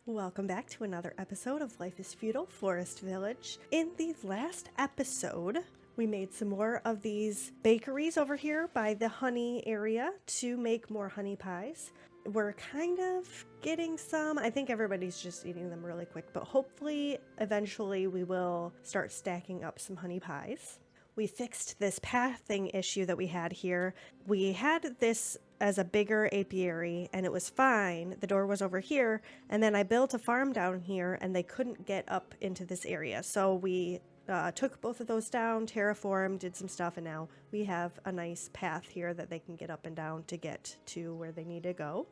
Welcome back to another episode of Life is Feudal, Forest Village. In the last episode, we made some more of these bakeries over here by the honey area to make more honey pies. We're kind of getting some. I think everybody's just eating them really quick, but hopefully eventually we will start stacking up some honey pies. We fixed this pathing issue that we had here. We had this as a bigger apiary and it was fine. The door was over here, and then I built a farm down here and they couldn't get up into this area. So we took both of those down, terraformed, did some stuff, and now we have a nice path here that they can get up and down to get to where they need to go.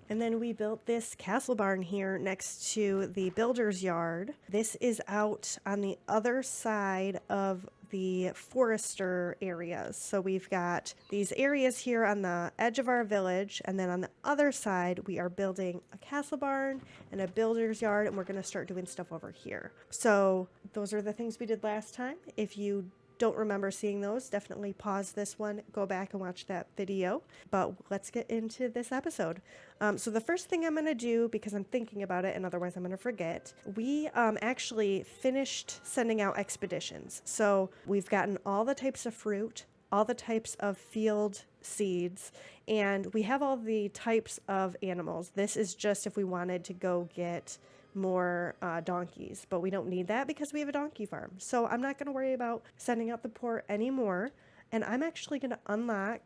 And then we built this castle barn here next to the builder's yard. This is out on the other side of the forester areas. So we've got these areas here on the edge of our village, and then on the other side we are building a castle barn and a builder's yard, and we're going to start doing stuff over here. So those are the things we did last time. If you don't remember seeing those, definitely pause this one, go back and watch that video. But let's get into this episode. So the first thing I'm going to do, because I'm thinking about it and otherwise I'm going to forget, we actually finished sending out expeditions. So we've gotten all the types of fruit, all the types of field seeds, and we have all the types of animals. This is just if we wanted to go get more donkeys, but we don't need that because we have a donkey farm. So I'm not going to worry about sending out the port anymore, and I'm actually going to unlock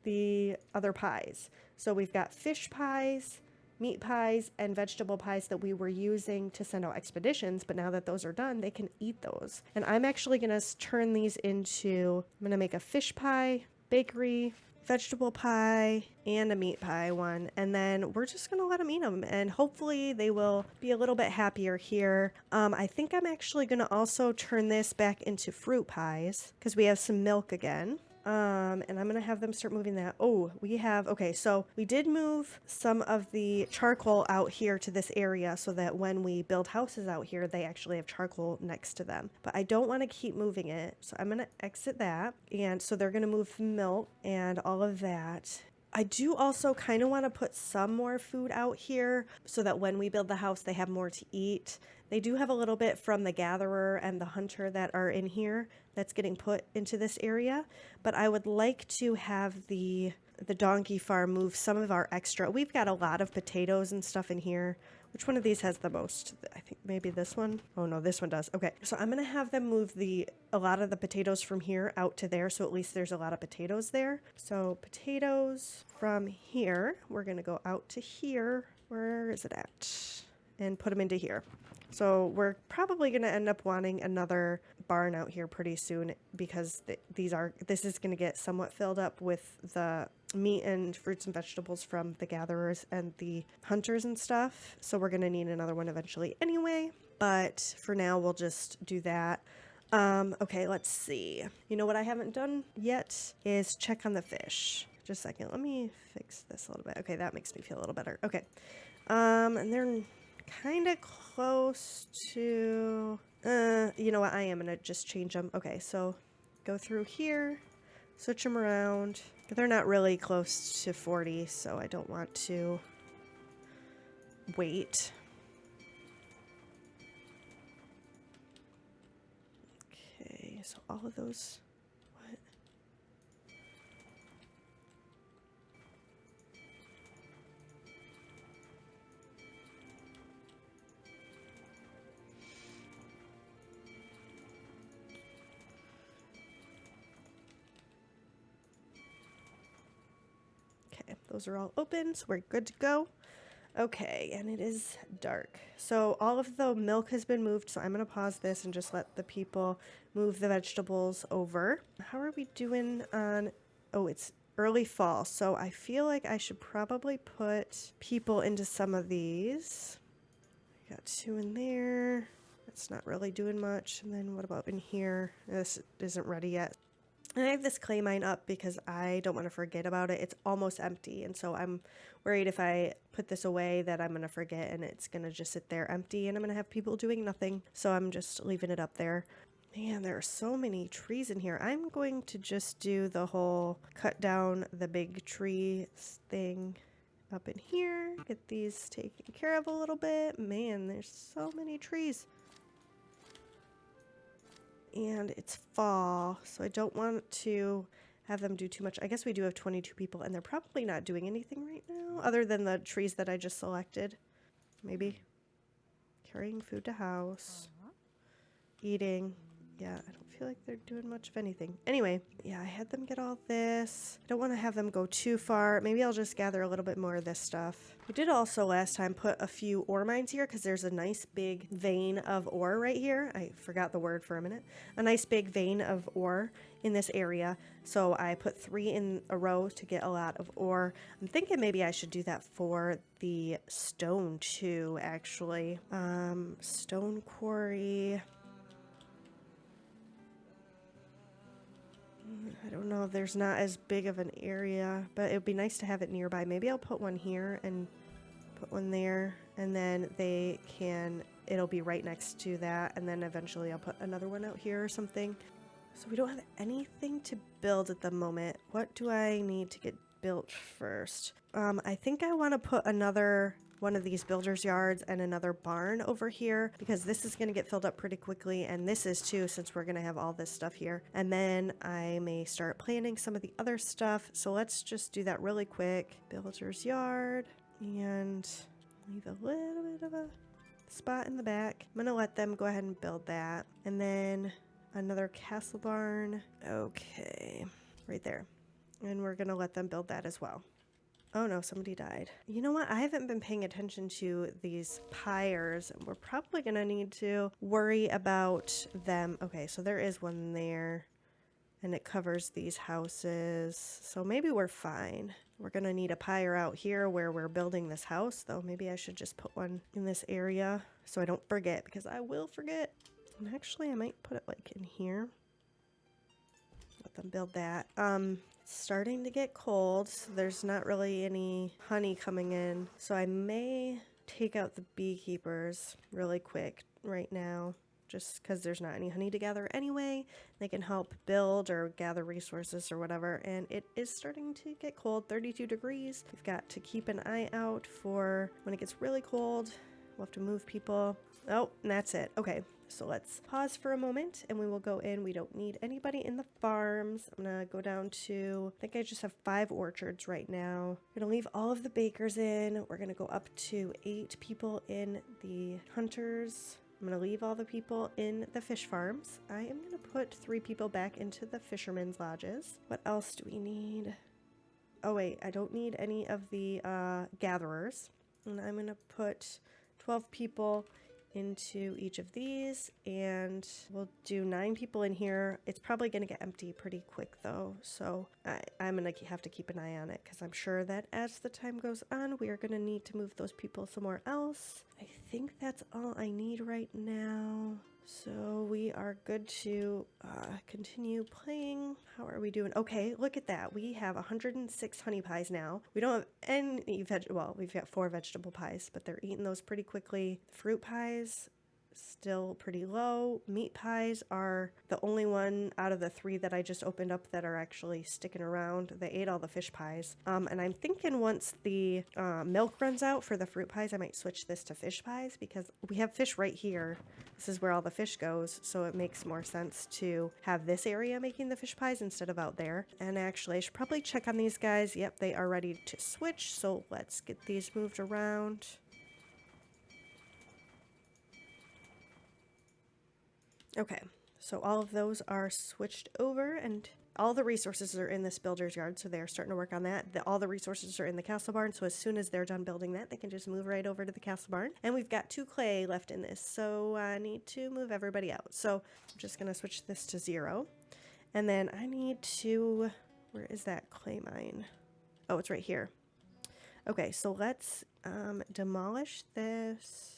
the other pies. So we've got fish pies, meat pies, and vegetable pies that we were using to send out expeditions, but now that those are done, they can eat those. And I'm actually going to turn these into, I'm going to make a fish pie, bakery, vegetable pie, and a meat pie one, and then we're just going to let them eat them, and hopefully they will be a little bit happier here. I think I'm actually going to also turn this back into fruit pies because we have some milk again. And I'm going to have them start moving that. Oh, okay, so we did move some of the charcoal out here to this area so that when we build houses out here, they actually have charcoal next to them. But I don't want to keep moving it, so I'm going to exit that. And so they're going to move milk and all of that. I do also kind of want to put some more food out here so that when we build the house, they have more to eat. They do have a little bit from the gatherer and the hunter that are in here that's getting put into this area. But I would like to have the donkey farm move some of our extra. We've got a lot of potatoes and stuff in here. Which one of these has the most? I think maybe this one. Oh no, this one does. Okay, so I'm gonna have them move a lot of the potatoes from here out to there, so at least there's a lot of potatoes there. So potatoes from here, we're gonna go out to here. Where is it at? And put them into here. So we're probably going to end up wanting another barn out here pretty soon because this is going to get somewhat filled up with the meat and fruits and vegetables from the gatherers and the hunters and stuff. So we're going to need another one eventually anyway. But for now, we'll just do that. Okay, let's see. You know what I haven't done yet is check on the fish. Just a second. Let me fix this a little bit. Okay, that makes me feel a little better. Okay. And they're kind of close to, you know what, I am going to just change them. Okay, so go through here, switch them around. They're not really close to 40, so I don't want to wait. Okay, so all of those, what? Okay, those are all open, so we're good to go. Okay, and it is dark. So all of the milk has been moved, so I'm going to pause this and just let the people move the vegetables over. How are we doing on... Oh, it's early fall, so I feel like I should probably put people into some of these. We got 2 in there. That's not really doing much. And then what about in here? This isn't ready yet. And I have this clay mine up because I don't want to forget about it. It's almost empty, and so I'm worried if I put this away that I'm going to forget and it's going to just sit there empty and I'm going to have people doing nothing. So I'm just leaving it up there. Man, there are so many trees in here. I'm going to just do the whole cut down the big tree thing up in here. Get these taken care of a little bit. Man, there's so many trees. And it's fall, so I don't want to have them do too much. I guess we do have 22 people, and they're probably not doing anything right now, other than the trees that I just selected. Maybe. Carrying food to house. Eating. Yeah, I don't feel like they're doing much of anything. Anyway, yeah, I had them get all this. I don't want to have them go too far. Maybe I'll just gather a little bit more of this stuff. We did also last time put a few ore mines here because there's a nice big vein of ore right here. I forgot the word for a minute. A nice big vein of ore in this area. So I put 3 in a row to get a lot of ore. I'm thinking maybe I should do that for the stone too, actually. Stone quarry. I don't know, there's not as big of an area, but it would be nice to have it nearby. Maybe I'll put one here and put one there, and then it'll be right next to that, and then eventually I'll put another one out here or something. So we don't have anything to build at the moment. What do I need to get built first? I think I want to put another one of these builder's yards and another barn over here because this is going to get filled up pretty quickly, and this is too, since we're going to have all this stuff here. And then I may start planting some of the other stuff, so let's just do that really quick. Builder's yard, and leave a little bit of a spot in the back. I'm going to let them go ahead and build that, and then another castle barn. Okay, right there. And we're going to let them build that as well. Oh no, somebody died. You know what? I haven't been paying attention to these pyres. We're probably going to need to worry about them. Okay, so there is one there, and it covers these houses. So maybe we're fine. We're going to need a pyre out here where we're building this house, though. Maybe I should just put one in this area so I don't forget, because I will forget. And actually, I might put it like in here. Let them build that. It's starting to get cold, so there's not really any honey coming in. So I may take out the beekeepers really quick right now, just because there's not any honey to gather anyway. They can help build or gather resources or whatever. And it is starting to get cold, 32 degrees. We've got to keep an eye out for when it gets really cold. We'll have to move people. Oh, and that's it. Okay. So let's pause for a moment and we will go in. We don't need anybody in the farms. I'm going to go down to, I think I just have 5 orchards right now. I'm going to leave all of the bakers in. We're going to go up to 8 people in the hunters. I'm going to leave all the people in the fish farms. I am going to put 3 people back into the fishermen's lodges. What else do we need? Oh wait, I don't need any of the gatherers. And I'm going to put 12 people into each of these, and we'll do 9 people in here. It's probably going to get empty pretty quick though, so I'm going to have to keep an eye on it because I'm sure that as the time goes on we are going to need to move those people somewhere else. I think that's all I need right now, so we are good to continue playing. How are we doing? Okay, look at that. We have 106 honey pies now. We don't have any well, we've got 4 vegetable pies, but they're eating those pretty quickly. Fruit pies, still pretty low. Meat pies are the only one out of the 3 that I just opened up that are actually sticking around. They ate all the fish pies. And I'm thinking once the milk runs out for the fruit pies, I might switch this to fish pies because we have fish right here. This is where all the fish goes, so it makes more sense to have this area making the fish pies instead of out there. And actually, I should probably check on these guys. Yep, they are ready to switch, so let's get these moved around. Okay, so all of those are switched over, and all the resources are in this builder's yard, so they're starting to work on that. All the resources are in the castle barn, so as soon as they're done building that, they can just move right over to the castle barn. And we've got 2 clay left in this, so I need to move everybody out. So I'm just going to switch this to 0. And then I need to, where is that clay mine? Oh, it's right here. Okay, so let's demolish this.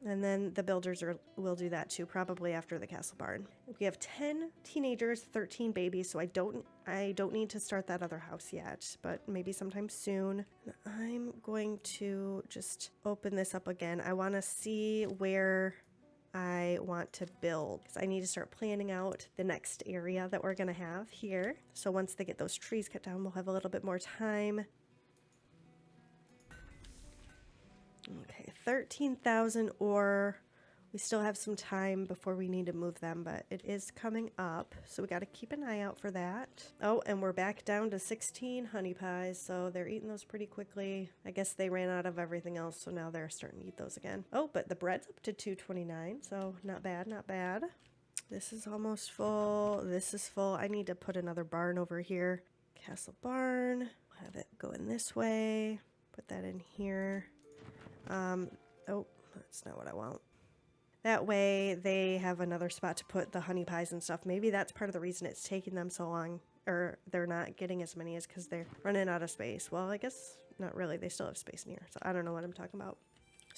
And then the builders will do that too, probably after the castle barn. We have 10 teenagers, 13 babies, so I don't need to start that other house yet, but maybe sometime soon. I'm going to just open this up again. I want to see where I want to build, because I need to start planning out the next area that we're going to have here. So once they get those trees cut down, we'll have a little bit more time. Okay, 13,000 ore. We still have some time before we need to move them, but it is coming up, so we got to keep an eye out for that. Oh, and we're back down to 16 honey pies, so they're eating those pretty quickly. I guess they ran out of everything else, so now they're starting to eat those again. Oh, but the bread's up to 229, so not bad, not bad. This is almost full. This is full. I need to put another barn over here. Castle barn. Have it going this way. Put that in here. Oh, that's not what I want. That way they have another spot to put the honey pies and stuff. Maybe that's part of the reason it's taking them so long, or they're not getting as many, is because they're running out of space. Well, I guess not really. They still have space in here, so I don't know what I'm talking about.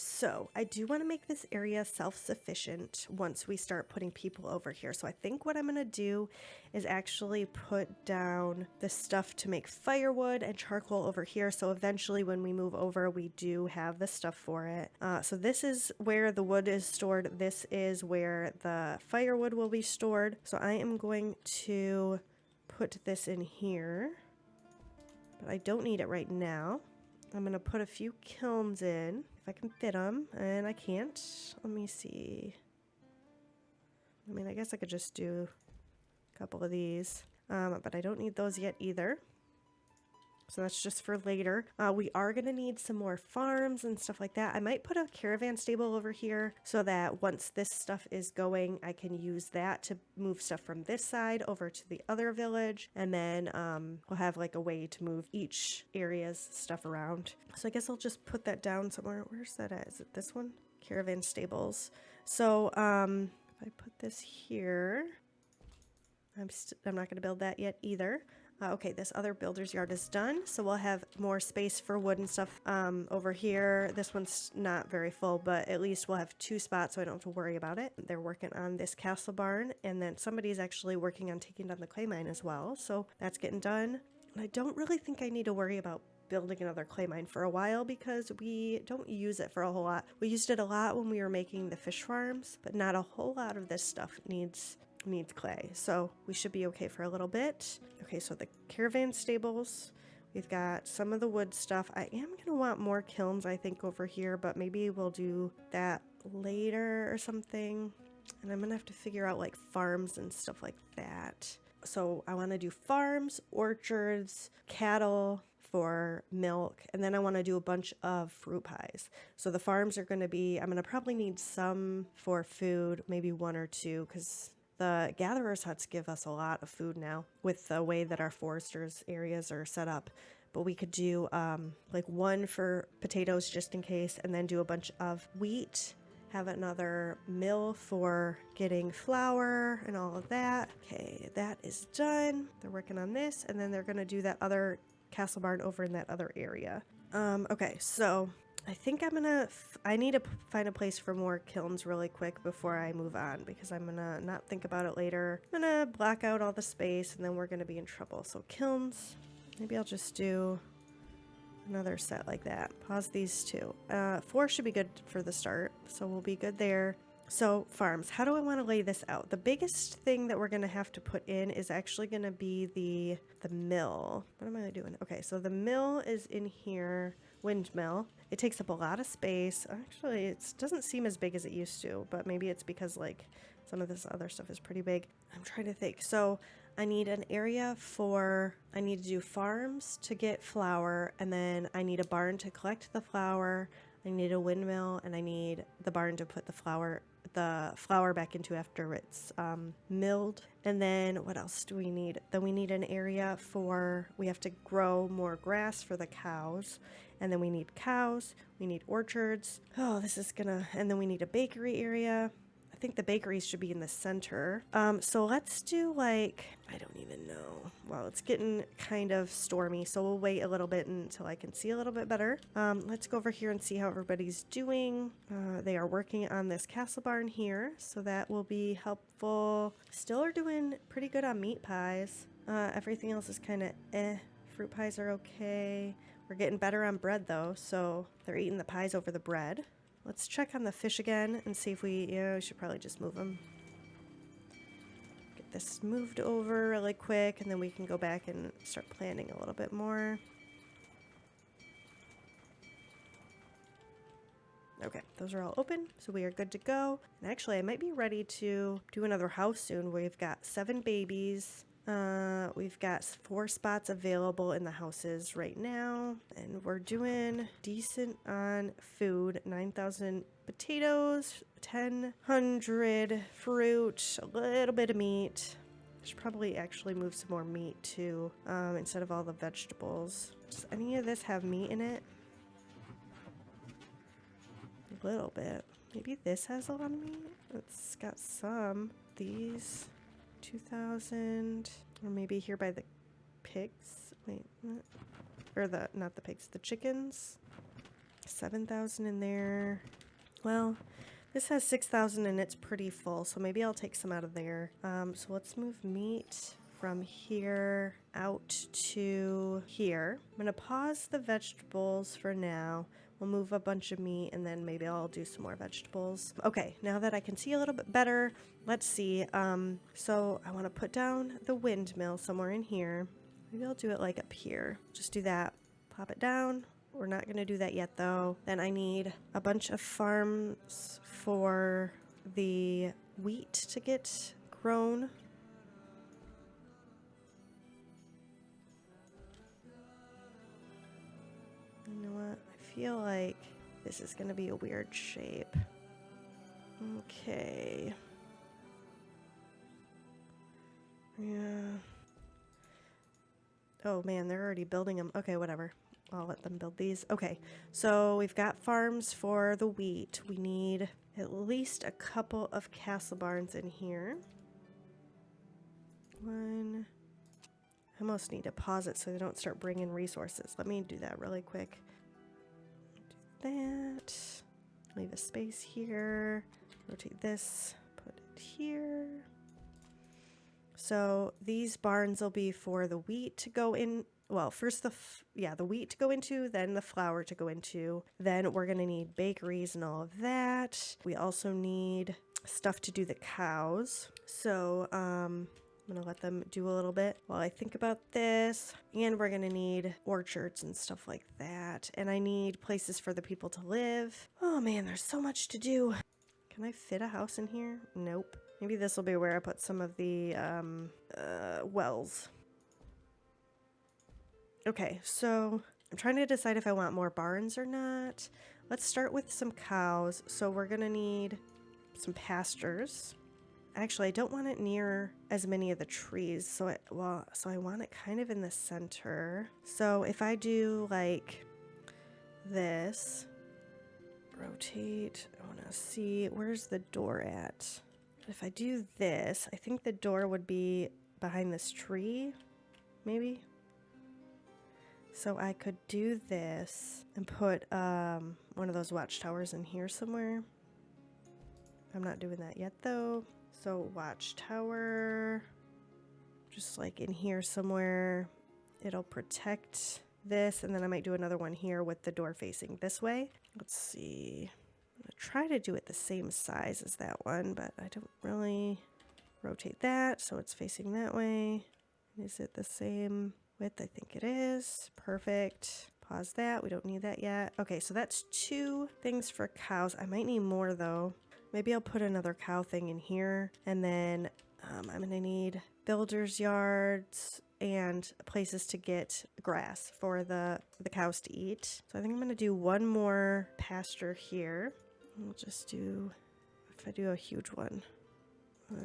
So I do want to make this area self-sufficient once we start putting people over here. So I think what I'm going to do is actually put down the stuff to make firewood and charcoal over here. So eventually when we move over, we do have the stuff for it. So this is where the wood is stored. This is where the firewood will be stored. So I am going to put this in here, but I don't need it right now. I'm going to put a few kilns in, if I can fit them, and I can't. Let me see. I mean, I guess I could just do a couple of these, but I don't need those yet either. So that's just for later. We are going to need some more farms and stuff like that. I might put a caravan stable over here so that once this stuff is going, I can use that to move stuff from this side over to the other village. And then we'll have like a way to move each area's stuff around. So I guess I'll just put that down somewhere. Where's that at? Is it this one? Caravan stables. So if I put this here, I'm not going to build that yet either. Okay, this other builder's yard is done, so we'll have more space for wood and stuff over here. This one's not very full, but at least we'll have 2 spots so I don't have to worry about it. They're working on this castle barn, and then somebody's actually working on taking down the clay mine as well, so that's getting done. And I don't really think I need to worry about building another clay mine for a while because we don't use it for a whole lot. We used it a lot when we were making the fish farms, but not a whole lot of this stuff needs clay, so we should be okay for a little bit. Okay, so the caravan stables, we've got some of the wood stuff. I am gonna want more kilns, I think, over here, but maybe we'll do that later or something. And I'm gonna have to figure out like farms and stuff like that. So I want to do farms, orchards, cattle for milk, and then I want to do a bunch of fruit pies. So the farms are going to be, I'm going to probably need some for food, maybe 1 or 2, because the gatherers' huts give us a lot of food now with the way that our foresters areas are set up. But we could do like 1 for potatoes just in case, and then do a bunch of wheat, have another mill for getting flour and all of that. Okay, that is done. They're working on this, and then they're going to do that other castle barn over in that other area. Okay, so I think I need to find a place for more kilns really quick before I move on, because I'm gonna not think about it later. I'm gonna block out all the space and then we're gonna be in trouble. So kilns, maybe I'll just do another set like that. Pause these 2. 4 should be good for the start, so we'll be good there. So farms, how do I want to lay this out? The biggest thing that we're going to have to put in is actually going to be the mill. What am I doing? Okay, so the mill is in here, windmill. It takes up a lot of space. Actually, it doesn't seem as big as it used to, but maybe it's because like some of this other stuff is pretty big. I'm trying to think. So I need an area I need to do farms to get flour, and then I need a barn to collect the flour. I need a windmill, and I need the barn to put the flour back into after it's milled. And then what else do we need? Then we need an area we have to grow more grass for the cows, and then we need cows, we need orchards. Oh, and then we need a bakery area. I think the bakeries should be in the center. So let's do like, I don't even know. Well, it's getting kind of stormy, so we'll wait a little bit until I can see a little bit better. Let's go over here and see how everybody's doing. They are working on this castle barn here, so that will be helpful. Still are doing pretty good on meat pies. Everything else is kind of Fruit pies are okay. We're getting better on bread though, so they're eating the pies over the bread. Let's check on the fish again and see if we should probably just move them. Get this moved over really quick, and then we can go back and start planning a little bit more. Okay, those are all open, so we are good to go. And actually, I might be ready to do another house soon. We've got 7 babies. We've got 4 spots available in the houses right now, and we're doing decent on food. 9,000 potatoes, 1,000 fruit, a little bit of meat. I should probably actually move some more meat too, instead of all the vegetables. Does any of this have meat in it? A little bit. Maybe this has a lot of meat. It's got some. These 2,000, or maybe here by the pigs. Wait, what? Or not the pigs, the chickens. 7,000 in there. Well, this has 6,000 and it's pretty full, so maybe I'll take some out of there. So let's move meat from here out to here. I'm gonna pause the vegetables for now. We'll move a bunch of meat and then maybe I'll do some more vegetables. Okay, now that I can see a little bit better, let's see. So I want to put down the windmill somewhere in here. Maybe I'll do it like up here. Just do that. Pop it down. We're not going to do that yet though. Then I need a bunch of farms for the wheat to get grown. You know what? I feel like this is going to be a weird shape. Okay. Yeah. Oh man, they're already building them. Okay, whatever. I'll let them build these. Okay, so we've got farms for the wheat. We need at least a couple of castle barns in here. One. I almost need to pause it so they don't start bringing resources. Let me do that really quick. Do that. Leave a space here. Rotate this. Put it here. So these barns will be for the wheat to go in. Well, first the wheat to go into, then the flour to go into. Then we're going to need bakeries and all of that. We also need stuff to do the cows. So I'm going to let them do a little bit while I think about this. And we're going to need orchards and stuff like that. And I need places for the people to live. Oh man, there's so much to do. Can I fit a house in here? Nope. Maybe this will be where I put some of the wells. Okay, so I'm trying to decide if I want more barns or not. Let's start with some cows. So we're gonna need some pastures. Actually, I don't want it near as many of the trees. So I want it kind of in the center. So if I do like this, rotate, I want to see where's the door at. If I do this, I think the door would be behind this tree, maybe. So I could do this and put one of those watchtowers in here somewhere. I'm not doing that yet though. So watchtower, just like in here somewhere. It'll protect this, and then I might do another one here with the door facing this way. Let's see. I'm gonna try to do it the same size as that one, but I don't really rotate that so it's facing that way. Is it the same width? I think it is. Perfect. Pause that. We don't need that yet. Okay, so that's 2 things for cows. I might need more though. Maybe I'll put another cow thing in here, and then I'm gonna need builders' yards and places to get grass for the cows to eat. So I think I'm gonna do one more pasture here. We'll just do, if I do a huge one,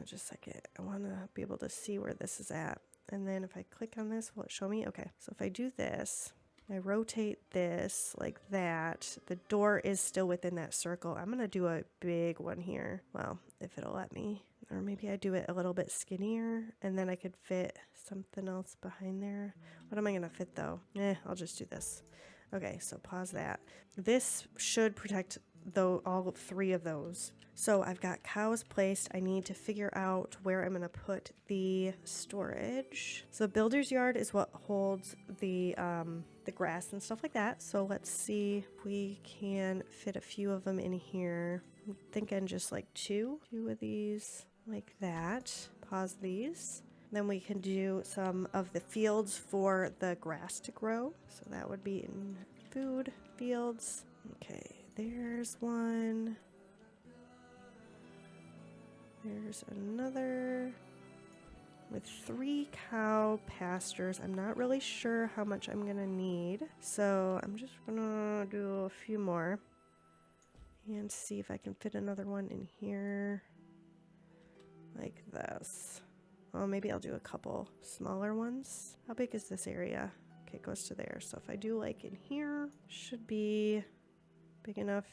just a second. I wanna be able to see where this is at. And then if I click on this, will it show me? Okay, so if I do this, I rotate this like that, the door is still within that circle. I'm gonna do a big one here. Well, if it'll let me. Or maybe I do it a little bit skinnier and then I could fit something else behind there. What am I gonna fit though? I'll just do this. Okay, so pause that. This should protect all 3 of those. So I've got cows placed. I need to figure out where I'm gonna put the storage. So builder's yard is what holds the grass and stuff like that. So let's see if we can fit a few of them in here. I'm thinking just like 2 of these like that. Pause these. Then we can do some of the fields for the grass to grow. So that would be in food, fields. Okay, there's one. There's another with 3 cow pastures. I'm not really sure how much I'm gonna need, so I'm just gonna do a few more and see if I can fit another one in here like this. Oh, maybe I'll do a couple smaller ones. How big is this area? Okay, it goes to there. So if I do like in here, should be big enough.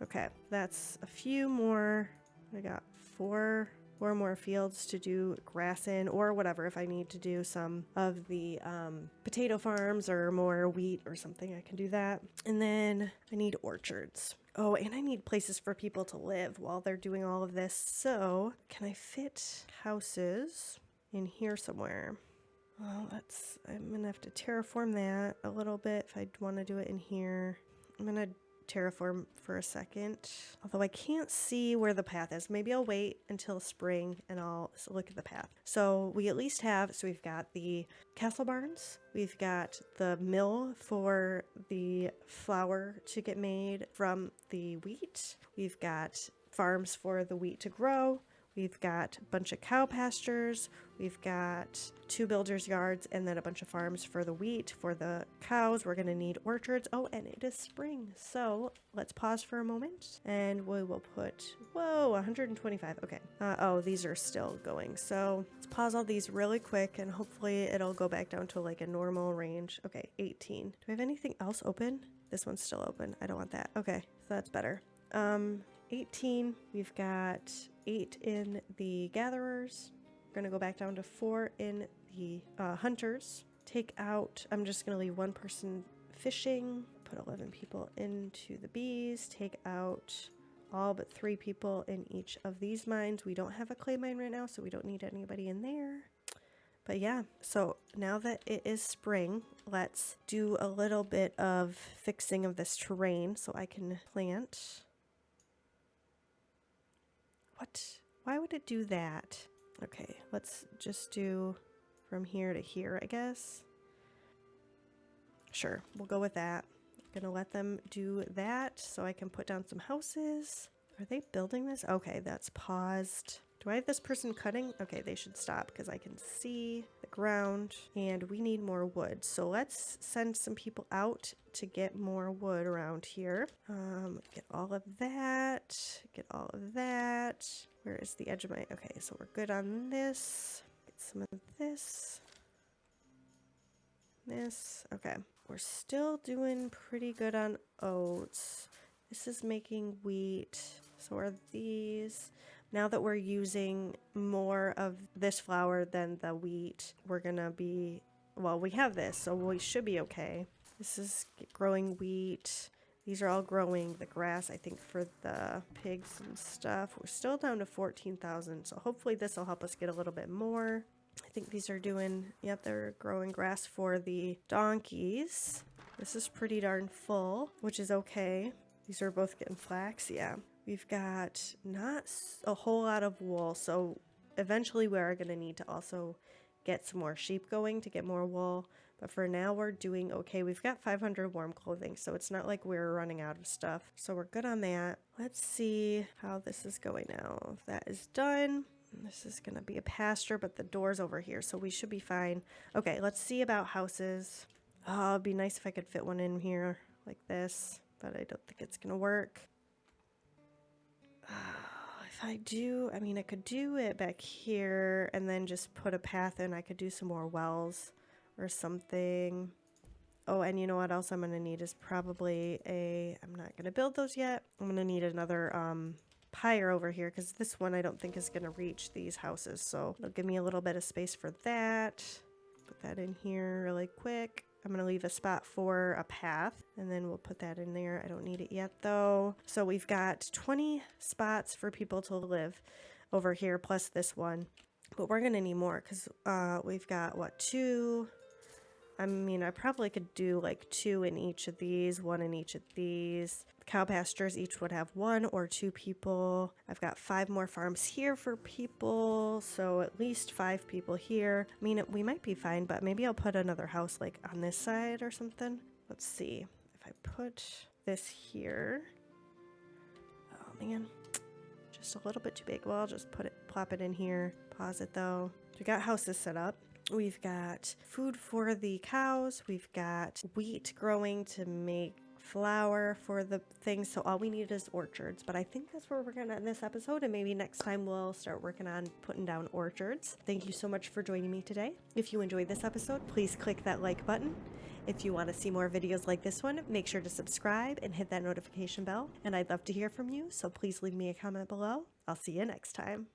Okay, that's a few more. I got four more fields to do grass in, or whatever. If I need to do some of the potato farms or more wheat or something, I can do that. And then I need orchards. Oh, and I need places for people to live while they're doing all of this. So can I fit houses in here somewhere? Well, I'm gonna have to terraform that a little bit if I want to do it in here. I'm gonna terraform for a second, although I can't see where the path is. Maybe I'll wait until spring and I'll look at the path. So we at least have, so we've got the castle barns, we've got the mill for the flour to get made from the wheat, we've got farms for the wheat to grow, we've got a bunch of cow pastures, we've got 2 builders' yards, and then a bunch of farms for the wheat. For the cows, we're going to need orchards. Oh, and it is spring. So let's pause for a moment, and we will put, whoa, 125. Okay. Oh, these are still going. So let's pause all these really quick, and hopefully it'll go back down to like a normal range. Okay, 18. Do we have anything else open? This one's still open. I don't want that. Okay, so that's better. 18. We've got 8 in the gatherers. We're going to go back down to 4 in the hunters. Take out, I'm just going to leave 1 person fishing, put 11 people into the bees, take out all but 3 people in each of these mines. We don't have a clay mine right now, so we don't need anybody in there. But yeah, so now that it is spring, let's do a little bit of fixing of this terrain so I can plant. What? Why would it do that? Okay, let's just do from here to here, I guess. Sure, we'll go with that. I'm gonna let them do that so I can put down some houses. Are they building this? Okay, that's paused. Do I have this person cutting? Okay, they should stop because I can see the ground and we need more wood. So let's send some people out to get more wood around here. Get all of that. Get all of that. Where is the edge of my... Okay, so we're good on this. Get some of this. This. Okay. We're still doing pretty good on oats. This is making wheat. So are these... Now that we're using more of this flour than the wheat, we're gonna be, well, we have this, so we should be okay. This is growing wheat. These are all growing the grass, I think, for the pigs and stuff. We're still down to 14,000, so hopefully this will help us get a little bit more. I think these are doing, yep, they're growing grass for the donkeys. This is pretty darn full, which is okay. These are both getting flax, yeah. We've got not a whole lot of wool, so eventually we are going to need to also get some more sheep going to get more wool. But for now, we're doing okay. We've got 500 warm clothing, so it's not like we're running out of stuff. So we're good on that. Let's see how this is going now. If that is done, this is going to be a pasture, but the door's over here, so we should be fine. Okay, let's see about houses. Oh, it'd be nice if I could fit one in here like this, but I don't think it's going to work. If I do, I mean, I could do it back here and then just put a path in. I could do some more wells or something. Oh, and you know what else I'm going to need is probably I'm not going to build those yet. I'm going to need another pyre over here because this one I don't think is going to reach these houses. So it'll give me a little bit of space for that. Put that in here really quick. I'm going to leave a spot for a path, and then we'll put that in there. I don't need it yet, though. So we've got 20 spots for people to live over here, plus this one. But we're going to need more, because we've got, what, 2? I mean, I probably could do, like, 2 in each of these, 1 in each of these. Cow pastures each would have 1 or 2 people. I've got 5 more farms here for people, so at least 5 people here. I mean, we might be fine, but maybe I'll put another house like on this side or something. Let's see. If I put this here. Oh man, just a little bit too big. Well, I'll just plop it in here. Pause it though. We got houses set up. We've got food for the cows. We've got wheat growing to make flour for the things. So all we need is orchards. But I think that's where we're going to end this episode. And maybe next time we'll start working on putting down orchards. Thank you so much for joining me today. If you enjoyed this episode, please click that like button. If you want to see more videos like this one, make sure to subscribe and hit that notification bell. And I'd love to hear from you. So please leave me a comment below. I'll see you next time.